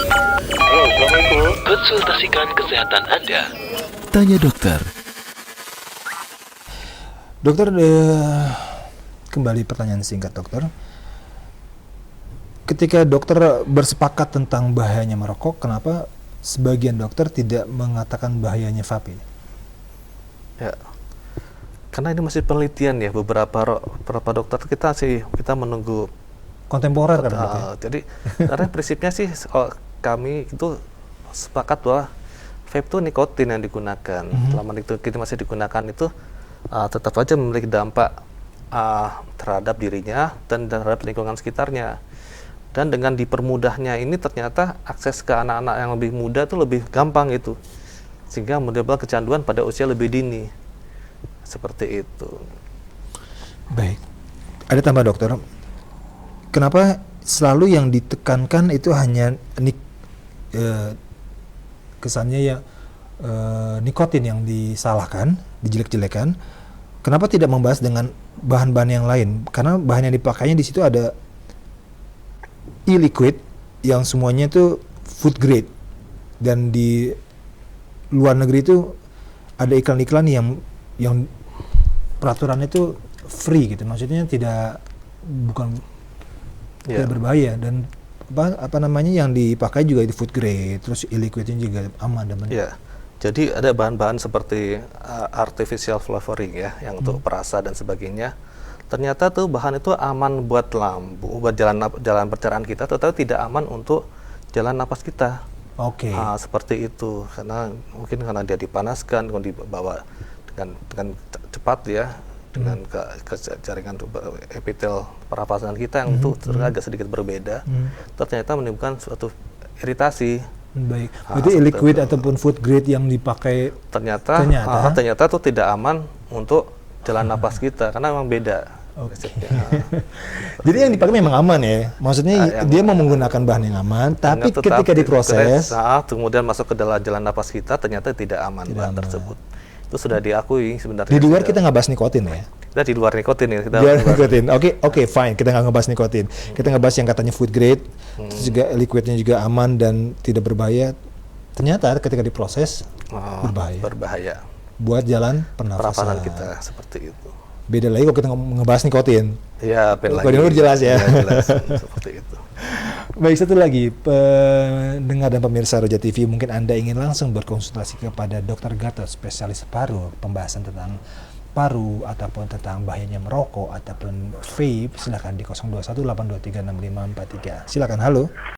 Halo, Assalamualaikum. Konsultasikan kesehatan Anda. Tanya dokter. Dokter, kembali pertanyaan singkat dokter. Ketika dokter bersepakat tentang bahayanya merokok, kenapa sebagian dokter tidak mengatakan bahayanya vape? Ya, karena ini masih penelitian ya, beberapa dokter kita menunggu Kontemporer kan berarti? jadi karena prinsipnya sih kami itu sepakat bahwa vape itu nikotin yang digunakan. Selama nikotin masih digunakan itu tetap aja memiliki dampak terhadap dirinya dan terhadap lingkungan sekitarnya. Dan dengan dipermudahnya ini ternyata akses ke anak-anak yang lebih muda itu lebih gampang itu, sehingga menyebabkan kecanduan pada usia lebih dini. Seperti itu. Baik. Ada tambah dokter. Kenapa selalu yang ditekankan itu hanya kesannya ya nikotin yang disalahkan, dijelek-jelekan? Kenapa tidak membahas dengan bahan-bahan yang lain? Karena bahan yang dipakainya di situ ada e-liquid yang semuanya itu food grade, dan di luar negeri itu ada iklan-iklan yang peraturannya itu free gitu, maksudnya tidak berbahaya, dan apa namanya yang dipakai juga di food grade, terus e-liquidnya juga aman dan benar. Ya, jadi ada bahan-bahan seperti artificial flavoring ya, yang untuk perasa dan sebagainya. Ternyata tuh bahan itu aman buat lambung, buat jalan pencernaan kita, tetapi tidak aman untuk jalan napas kita. Oke. Seperti itu, karena mungkin karena dia dipanaskan, kalau dibawa dengan cepat ya, dengan ke jaringan epitel pernapasan kita yang itu agak sedikit berbeda, ternyata menimbulkan suatu iritasi. Baik. Berarti liquid ataupun food grade yang dipakai ternyata tuh tidak aman untuk jalan napas kita karena memang beda. Oke. Jadi yang dipakai memang aman ya. Maksudnya dia mau menggunakan bahan yang aman, tapi ketika diproses kemudian masuk ke dalam jalan napas kita ternyata tidak aman bahan tersebut. Itu sudah diakui sebenarnya. Di luar kita nggak bahas nikotin ya. Kita di luar nikotin ya. Nikotin. Oke, fine. Kita nggak ngebahas nikotin. Kita ngebahas yang katanya food grade, terus juga liquidnya juga aman dan tidak berbahaya. Ternyata ketika diproses berbahaya. Buat jalan pernafasan kita seperti itu. Beda lagi kalau kita ngebahas nikotin. Iya, beda lagi. Kalau di jelas ya. Jelas, seperti itu. Baik, satu lagi, pendengar dan pemirsa Roja TV, mungkin Anda ingin langsung berkonsultasi kepada Dr. Gatot, spesialis paru, pembahasan tentang paru ataupun tentang bahayanya merokok ataupun vape, silakan di 021 823 6543. Silakan, halo.